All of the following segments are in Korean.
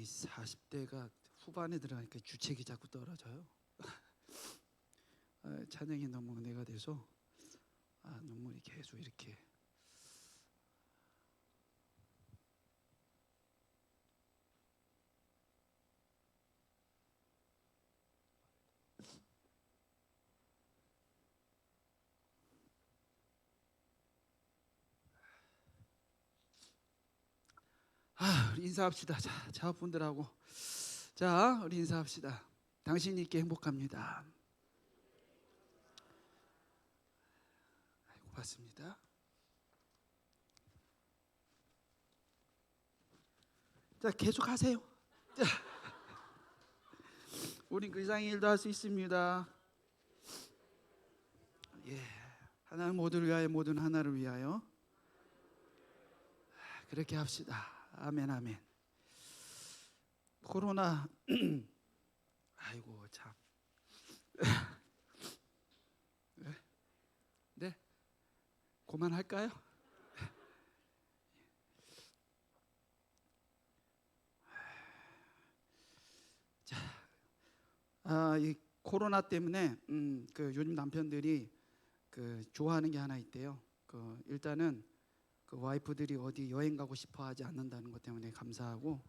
40대가 후반에 들어가니까 주책이 자꾸 떨어져요. 찬양이 너무 은혜가 돼서 눈물이 계속 이렇게. 우리 인사합시다. 자, 자업분들하고 우리 인사합시다. 당신이 있게 행복합니다. 고맙습니다. 자, 계속 하세요. 자, 우린 그 이상의 일도 할 수 있습니다. 예, 하나는 모두를 위하여, 모두는 하나를 위하여. 그렇게 합시다. 아멘, 아멘. 코로나 아이고 참. 네, 그만할까요? 자, 이 코로나 때문에 요즘 남편들이 좋아하는 게 하나 있대요. 일단은 와이프들이 어디 여행 가고 싶어 하지 않는다는 것 때문에 감사하고,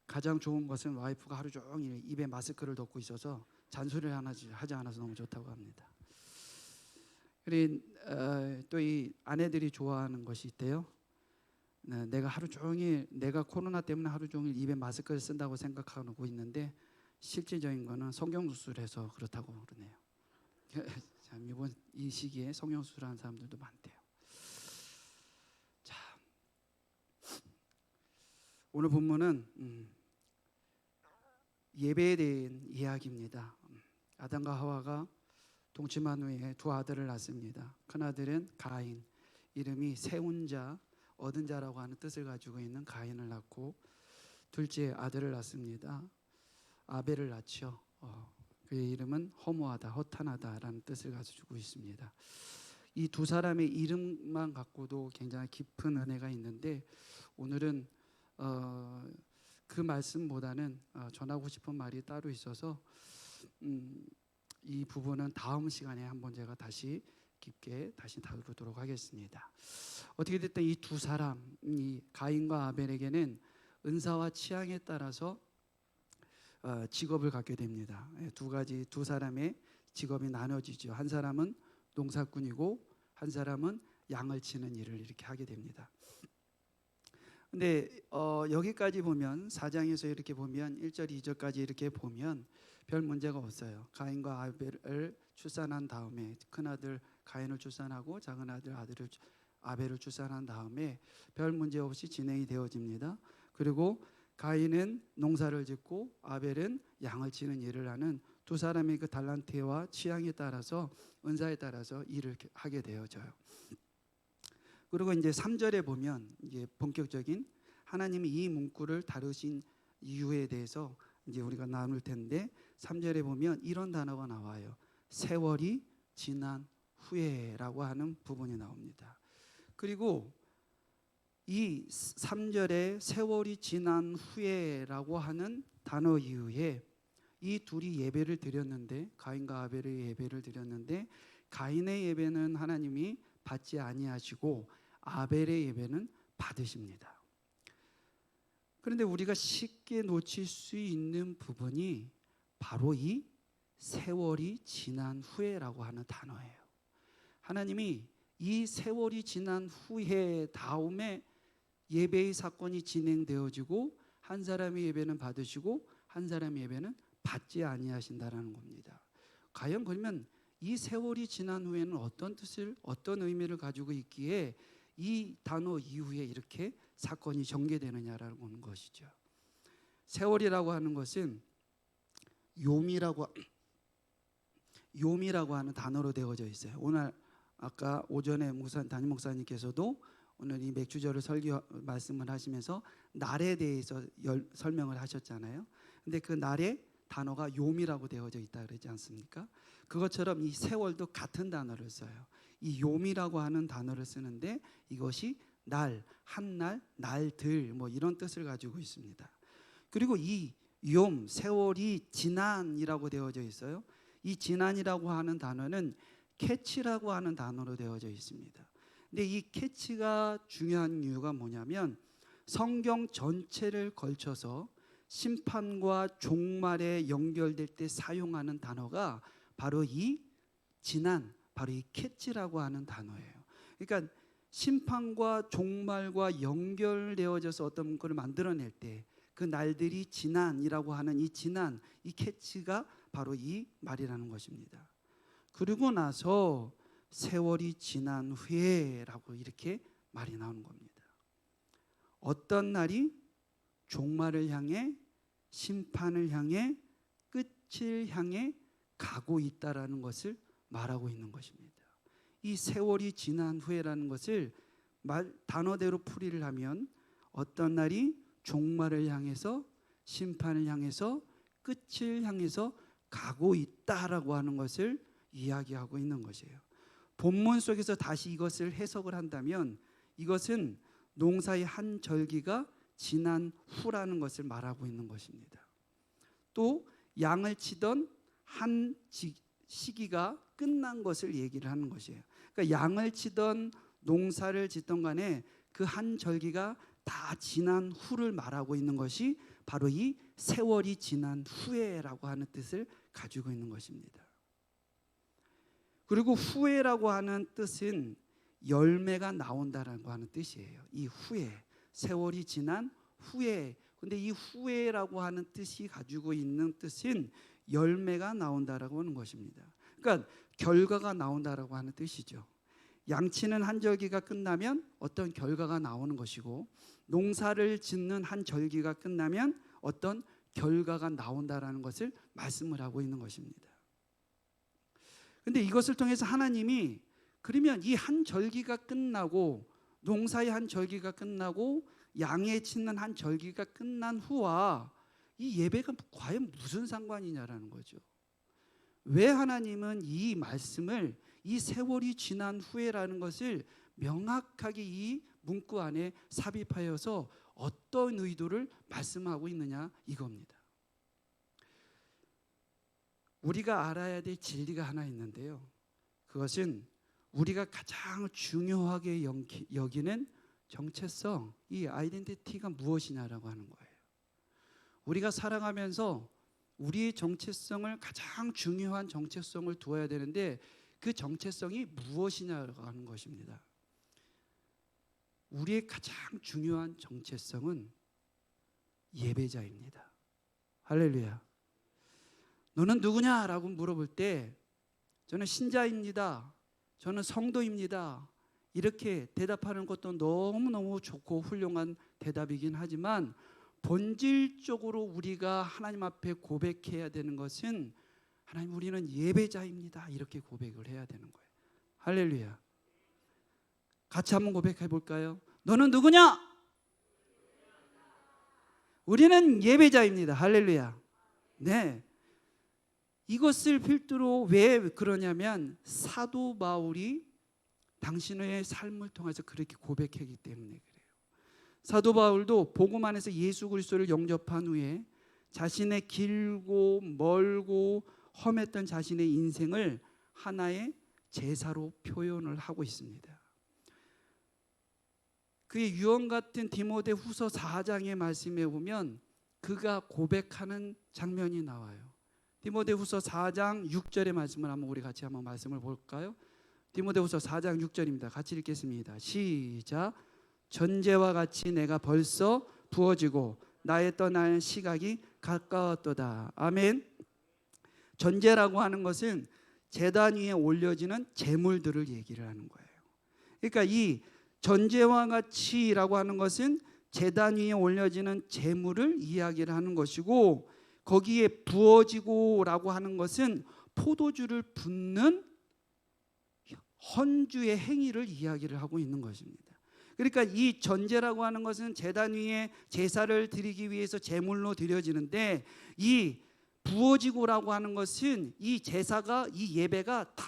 가장 좋은 것은 와이프가 하루 종일 입에 마스크를 덮고 있어서 잔소리를 하지 않아서 너무 좋다고 합니다. 그리고 또 이 아내들이 좋아하는 것이 있대요. 내가 코로나 때문에 하루 종일 입에 마스크를 쓴다고 생각하고 있는데 실질적인 거는 성형수술해서 그렇다고 그러네요. 참, 이번 이 시기에 성형수술하는 사람들도 많대요. 자, 오늘 본문은 예배에 대한 이야기입니다. 아담과 하와가 동침한 후에 두 아들을 낳습니다. 큰 아들은 가인, 이름이 세운 자, 얻은 자라고 하는 뜻을 가지고 있는 가인을 낳고, 둘째 아들을 낳습니다. 아벨을 낳죠. 그의 이름은 허무하다, 허탄하다라는 뜻을 가지고 있습니다. 이 두 사람의 이름만 갖고도 굉장히 깊은 은혜가 있는데, 오늘은 그 말씀보다는 전하고 싶은 말이 따로 있어서 이 부분은 다음 시간에 한번 제가 다시 깊게 다루도록 하겠습니다. 어떻게 됐든 이 두 사람, 이 가인과 아벨에게는 은사와 취향에 따라서 직업을 갖게 됩니다. 두 사람의 직업이 나눠지죠. 한 사람은 농사꾼이고 한 사람은 양을 치는 일을 이렇게 하게 됩니다. 근데 여기까지 보면 4장에서 이렇게 보면 1절 2절까지 이렇게 보면 별 문제가 없어요. 가인과 아벨을 출산한 다음에, 큰 아들 가인을 출산하고 작은 아들 아벨을 출산한 다음에 별 문제 없이 진행이 되어집니다. 그리고 가인은 농사를 짓고 아벨은 양을 치는 일을 하는 두 사람의 그 달란트와 취향에 따라서, 은사에 따라서 일을 하게 되어져요. 그리고 이제 3절에 보면 이제 본격적인 하나님이 이 문구를 다루신 이유에 대해서 이제 우리가 나눌 텐데, 3절에 보면 이런 단어가 나와요. 세월이 지난 후에라고 하는 부분이 나옵니다. 그리고 이 3절에 세월이 지난 후에라고 하는 단어 이후에 이 둘이 예배를 드렸는데, 가인과 아벨의 예배를 드렸는데, 가인의 예배는 하나님이 받지 아니하시고 아벨의 예배는 받으십니다. 그런데 우리가 쉽게 놓칠 수 있는 부분이 바로 이 세월이 지난 후에라고 하는 단어예요. 하나님이 이 세월이 지난 후에 다음에 예배의 사건이 진행되어지고, 한 사람의 예배는 받으시고 한 사람의 예배는 받지 아니하신다라는 겁니다. 과연 그러면 이 세월이 지난 후에는 어떤 뜻을, 어떤 의미를 가지고 있기에 이 단어 이후에 이렇게 사건이 전개되느냐라고 하는 것이죠. 세월이라고 하는 것은 요미라고 하는 단어로 되어져 있어요. 오늘 아까 오전에 담임 목사님께서도 오늘 이 맥주절을 말씀을 하시면서 날에 대해서 설명을 하셨잖아요. 근데 그 날의 단어가 요미라고 되어져 있다 그러지 않습니까? 그것처럼 이 세월도 같은 단어를 써요. 이 요미라고 하는 단어를 쓰는데 이것이 날, 한날, 날들 뭐 이런 뜻을 가지고 있습니다. 그리고 이 욤, 세월이 지난이라고 되어져 있어요. 이 지난이라고 하는 단어는 캐치라고 하는 단어로 되어져 있습니다. 근데 이 캐치가 중요한 이유가 뭐냐면 성경 전체를 걸쳐서 심판과 종말에 연결될 때 사용하는 단어가 바로 이 지난, 바로 이 캐치라고 하는 단어예요. 그러니까 심판과 종말과 연결되어져서 어떤 문구를 만들어낼 때 그 날들이 지난이라고 하는 이 지난, 이 캐치가 바로 이 말이라는 것입니다. 그리고 나서 세월이 지난 후에라고 이렇게 말이 나오는 겁니다. 어떤 날이 종말을 향해, 심판을 향해, 끝을 향해 가고 있다라는 것을 말하고 있는 것입니다. 이 세월이 지난 후에라는 것을 단어대로 풀이를 하면 어떤 날이 종말을 향해서, 심판을 향해서, 끝을 향해서 가고 있다라고 하는 것을 이야기하고 있는 것이에요. 본문 속에서 다시 이것을 해석을 한다면 이것은 농사의 한 절기가 지난 후라는 것을 말하고 있는 것입니다. 또 양을 치던 한 시기가 끝난 것을 얘기를 하는 것이에요. 그러니까 양을 치던 농사를 짓던 간에 그 한 절기가 다 지난 후를 말하고 있는 것이 바로 이 세월이 지난 후에라고 하는 뜻을 가지고 있는 것입니다. 그리고 후에라고 하는 뜻은 열매가 나온다라고 하는 뜻이에요. 이 후에, 세월이 지난 후에. 근데 이 후에라고 하는 뜻이 가지고 있는 뜻은 열매가 나온다라고 하는 것입니다. 그러니까 결과가 나온다라고 하는 뜻이죠. 양치는 한 절기가 끝나면 어떤 결과가 나오는 것이고, 농사를 짓는 한 절기가 끝나면 어떤 결과가 나온다라는 것을 말씀을 하고 있는 것입니다. 그런데 이것을 통해서 하나님이 그러면 이 한 절기가 끝나고, 농사의 한 절기가 끝나고, 양에 치는 한 절기가 끝난 후와 이 예배가 과연 무슨 상관이냐라는 거죠. 왜 하나님은 이 말씀을 이 세월이 지난 후에라는 것을 명확하게 이 문구 안에 삽입하여서 어떤 의도를 말씀하고 있느냐 이겁니다. 우리가 알아야 될 진리가 하나 있는데요. 그것은 우리가 가장 중요하게 여기는 정체성, 이 아이덴티티가 무엇이냐라고 하는 거예요. 우리가 살아가면서 우리의 정체성을, 가장 중요한 정체성을 두어야 되는데 그 정체성이 무엇이냐라고 하는 것입니다. 우리의 가장 중요한 정체성은 예배자입니다. 할렐루야. 너는 누구냐라고 물어볼 때 저는 신자입니다, 저는 성도입니다, 이렇게 대답하는 것도 너무너무 좋고 훌륭한 대답이긴 하지만 본질적으로 우리가 하나님 앞에 고백해야 되는 것은 하나님, 우리는 예배자입니다, 이렇게 고백을 해야 되는 거예요. 할렐루야. 같이 한번 고백해 볼까요? 너는 누구냐? 우리는 예배자입니다. 할렐루야. 네. 이것을 필두로 왜 그러냐면 사도 바울이 당신의 삶을 통해서 그렇게 고백하기 때문에 그래요. 사도 바울도 복음 안에서 예수 그리스도를 영접한 후에 자신의 길고 멀고 험했던 자신의 인생을 하나의 제사로 표현을 하고 있습니다. 그의 유언 같은 디모데후서 4장의 말씀에 보면 그가 고백하는 장면이 나와요. 디모데후서 4장 6절의 말씀을 한번 우리 같이 한번 말씀을 볼까요? 디모데후서 4장 6절입니다. 같이 읽겠습니다. 시작. 전제와 같이 내가 벌써 부어지고 나의 떠날 시각이 가까웠도다. 아멘. 전제라고 하는 것은 제단 위에 올려지는 제물들을 얘기를 하는 거예요. 그러니까 이 전제와 같이라고 하는 것은 제단 위에 올려지는 제물을 이야기를 하는 것이고, 거기에 부어지고라고 하는 것은 포도주를 붓는 헌주의 행위를 이야기를 하고 있는 것입니다. 그러니까 이 전제라고 하는 것은 제단 위에 제사를 드리기 위해서 제물로 드려지는데, 이 부어지고라고 하는 것은 이 제사가, 이 예배가 다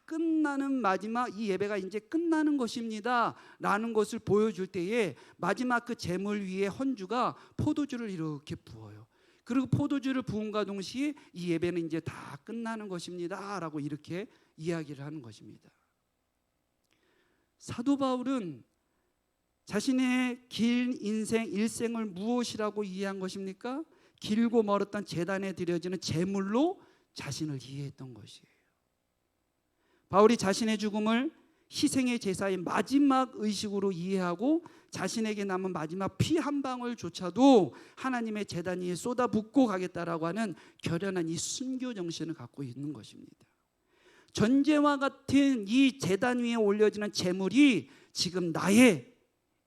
끝나는 마지막 이 예배가 이제 끝나는 것입니다 라는 것을 보여줄 때에 마지막 그 제물 위에 헌주가 포도주를 이렇게 부어요. 그리고 포도주를 부음과 동시에 이 예배는 이제 다 끝나는 것입니다 라고 이렇게 이야기를 하는 것입니다. 사도 바울은 자신의 긴 인생 일생을 무엇이라고 이해한 것입니까? 길고 멀었던 제단에 드려지는 제물로 자신을 이해했던 것이에요. 바울이 자신의 죽음을 희생의 제사의 마지막 의식으로 이해하고 자신에게 남은 마지막 피 한 방울조차도 하나님의 제단 위에 쏟아붓고 가겠다라고 하는 결연한 이 순교 정신을 갖고 있는 것입니다. 전제와 같은 이 제단 위에 올려지는 제물이 지금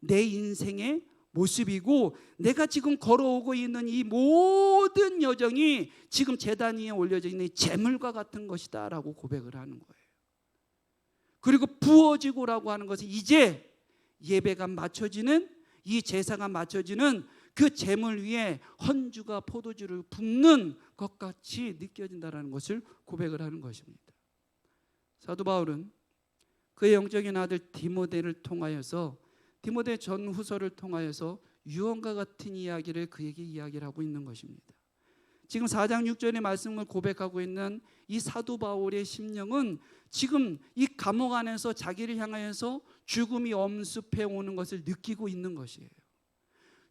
내 인생의 모습이고 내가 지금 걸어오고 있는 이 모든 여정이 지금 제단 위에 올려져 있는 제물과 같은 것이다 라고 고백을 하는 거예요. 그리고 부어지고라고 하는 것은 이제 예배가 맞춰지는 이 제사가 맞춰지는 그 제물 위에 헌주가 포도주를 붓는 것 같이 느껴진다는 것을 고백을 하는 것입니다. 사도 바울은 그의 영적인 아들 디모데를 통하여서 디모데 전후서를 통하여서 유언과 같은 이야기를 그에게 이야기를 하고 있는 것입니다. 지금 4장 6절의 말씀을 고백하고 있는 이 사도 바울의 심령은 지금 이 감옥 안에서 자기를 향하여서 죽음이 엄습해 오는 것을 느끼고 있는 것이에요.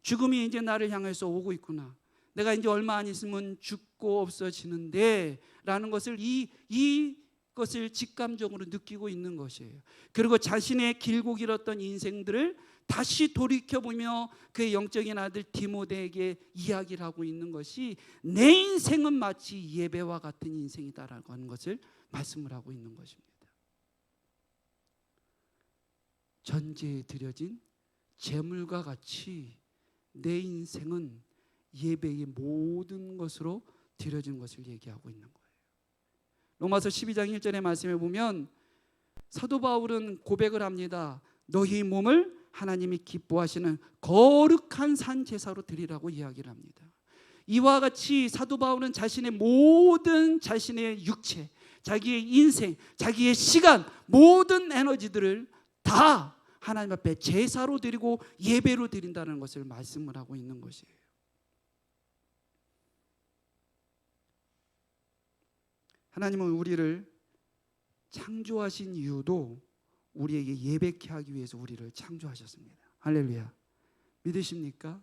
죽음이 이제 나를 향해서 오고 있구나. 내가 이제 얼마 안 있으면 죽고 없어지는데 라는 것을 이것을 직감적으로 느끼고 있는 것이에요. 그리고 자신의 길고 길었던 인생들을 다시 돌이켜보며 그의 영적인 아들 디모데에게 이야기를 하고 있는 것이 내 인생은 마치 예배와 같은 인생이다라고 하는 것을 말씀을 하고 있는 것입니다. 전제에 드려진 제물과 같이 내 인생은 예배의 모든 것으로 드려진 것을 얘기하고 있는 거예요. 로마서 12장 1절의 말씀에 보면 사도 바울은 고백을 합니다. 너희 몸을 하나님이 기뻐하시는 거룩한 산 제사로 드리라고 이야기를 합니다. 이와 같이 사도 바울은 자신의 모든 자신의 육체, 자기의 인생, 자기의 시간, 모든 에너지들을 다 하나님 앞에 제사로 드리고 예배로 드린다는 것을 말씀을 하고 있는 것이에요. 하나님은 우리를 창조하신 이유도 우리에게 예배케 하기 위해서 우리를 창조하셨습니다. 할렐루야. 믿으십니까?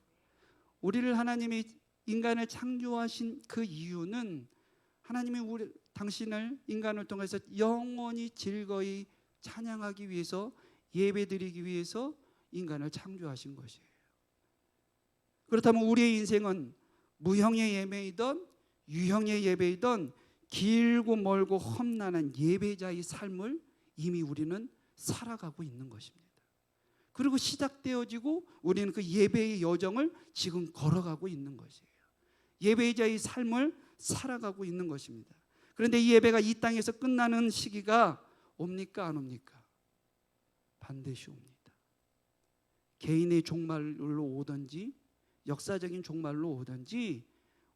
우리를 하나님이 인간을 창조하신 그 이유는 하나님이 당신을 인간을 통해서 영원히 즐거이 찬양하기 위해서 예배드리기 위해서 인간을 창조하신 것이에요. 그렇다면 우리의 인생은 무형의 예배이든 유형의 예배이든 길고 멀고 험난한 예배자의 삶을 이미 우리는 살아가고 있는 것입니다. 그리고 시작되어지고 우리는 그 예배의 여정을 지금 걸어가고 있는 것이에요. 예배자의 삶을 살아가고 있는 것입니다. 그런데 이 예배가 이 땅에서 끝나는 시기가 옵니까 안 옵니까? 반드시 옵니다. 개인의 종말로 오든지 역사적인 종말로 오든지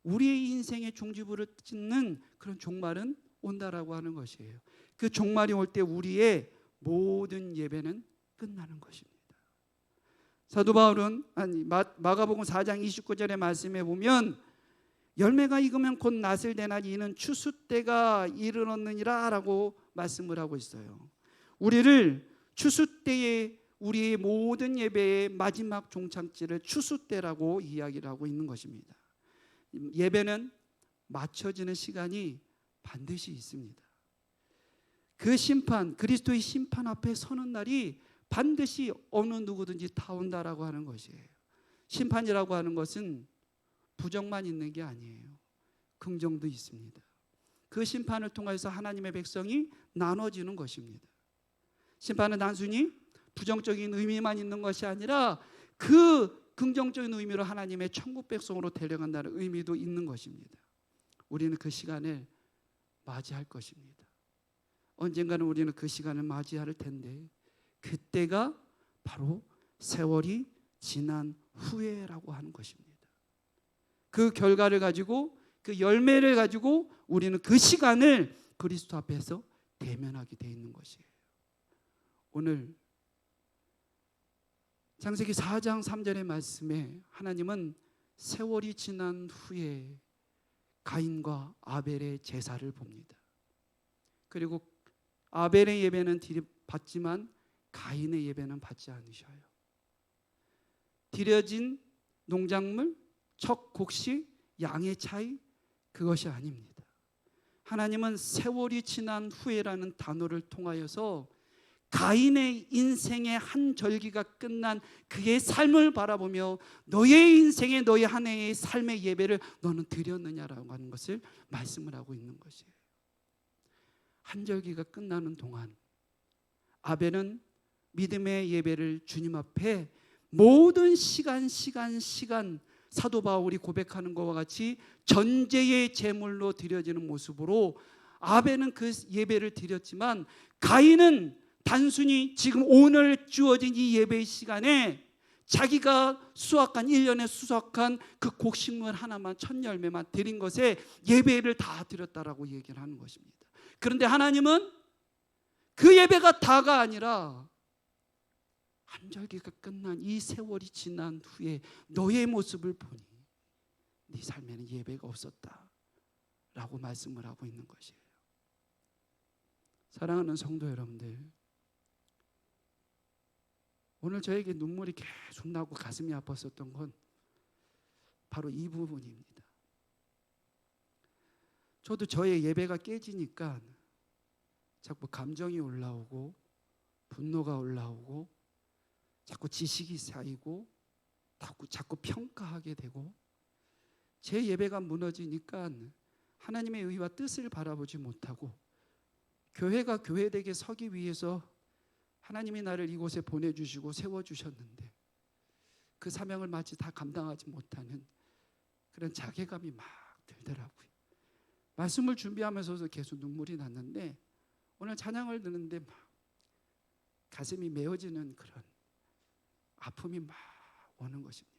우리의 인생의 종지부를 찍는 그런 종말은 온다라고 하는 것이에요. 그 종말이 올 때 우리의 모든 예배는 끝나는 것입니다. 사도 바울은 마가복음 4장 29절의 말씀에 보면 열매가 익으면 곧 낫을 대나니 이는 추수 때가 이르렀느니라 라고 말씀을 하고 있어요. 우리를 추수 때에 우리의 모든 예배의 마지막 종착지를 추수 때라고 이야기를 하고 있는 것입니다. 예배는 맞춰지는 시간이 반드시 있습니다. 그 심판, 그리스도의 심판 앞에 서는 날이 반드시 어느 누구든지 다 온다라고 하는 것이에요. 심판이라고 하는 것은 부정만 있는 게 아니에요. 긍정도 있습니다. 그 심판을 통해서 하나님의 백성이 나눠지는 것입니다. 심판은 단순히 부정적인 의미만 있는 것이 아니라 그 긍정적인 의미로 하나님의 천국 백성으로 데려간다는 의미도 있는 것입니다. 우리는 그 시간을 맞이할 것입니다. 언젠가는 우리는 그 시간을 맞이할 텐데 그때가 바로 세월이 지난 후에라고 하는 것입니다. 그 결과를 가지고 그 열매를 가지고 우리는 그 시간을 그리스도 앞에서 대면하게 돼 있는 것이에요. 오늘 창세기 4장 3절의 말씀에 하나님은 세월이 지난 후에 가인과 아벨의 제사를 봅니다. 그리고 아벨의 예배는 받지만 가인의 예배는 받지 않으셔요. 드려진 농작물, 첫 곡식, 양의 차이, 그것이 아닙니다. 하나님은 세월이 지난 후에라는 단어를 통하여서 가인의 인생의 한 절기가 끝난 그의 삶을 바라보며 너의 인생의 너의 한 해의 삶의 예배를 너는 드렸느냐라고 하는 것을 말씀을 하고 있는 것이에요. 한 절기가 끝나는 동안 아벨은 믿음의 예배를 주님 앞에 모든 시간 사도 바울이 고백하는 것과 같이 전제의 제물로 드려지는 모습으로 아벨은 그 예배를 드렸지만 가인은 단순히 지금 오늘 주어진 이 예배의 시간에 자기가 수확한 1년에 수확한 그 곡식물 하나만 첫 열매만 드린 것에 예배를 다 드렸다라고 얘기를 하는 것입니다. 그런데 하나님은 그 예배가 다가 아니라 한 절기가 끝난 이 세월이 지난 후에 너의 모습을 보니 네 삶에는 예배가 없었다라고 말씀을 하고 있는 것이에요. 사랑하는 성도 여러분들, 오늘 저에게 눈물이 계속 나고 가슴이 아팠었던 건 바로 이 부분입니다. 저도 저의 예배가 깨지니까 자꾸 감정이 올라오고 분노가 올라오고 자꾸 지식이 쌓이고 자꾸 평가하게 되고 제 예배가 무너지니까 하나님의 의와 뜻을 바라보지 못하고 교회가 교회되게 서기 위해서 하나님이 나를 이곳에 보내주시고 세워주셨는데 그 사명을 마치 다 감당하지 못하는 그런 자괴감이 막 들더라고요. 말씀을 준비하면서도 계속 눈물이 났는데 오늘 찬양을 듣는데 막 가슴이 메어지는 그런 아픔이 막 오는 것입니다.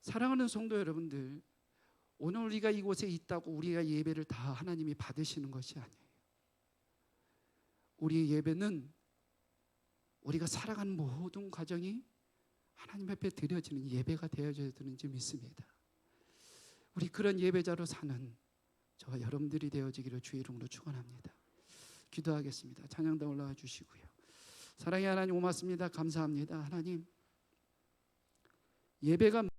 사랑하는 성도 여러분들, 오늘 우리가 이곳에 있다고 우리가 예배를 다 하나님이 받으시는 것이 아니에요. 우리의 예배는 우리가 살아가는 모든 과정이 하나님 앞에 드려지는 예배가 되어져야 되는지 믿습니다. 우리 그런 예배자로 사는 저와 여러분들이 되어지기를 주의 이름으로 축원합니다. 기도하겠습니다. 찬양단 올라와 주시고요. 사랑의 하나님 고맙습니다. 감사합니다. 하나님, 예배가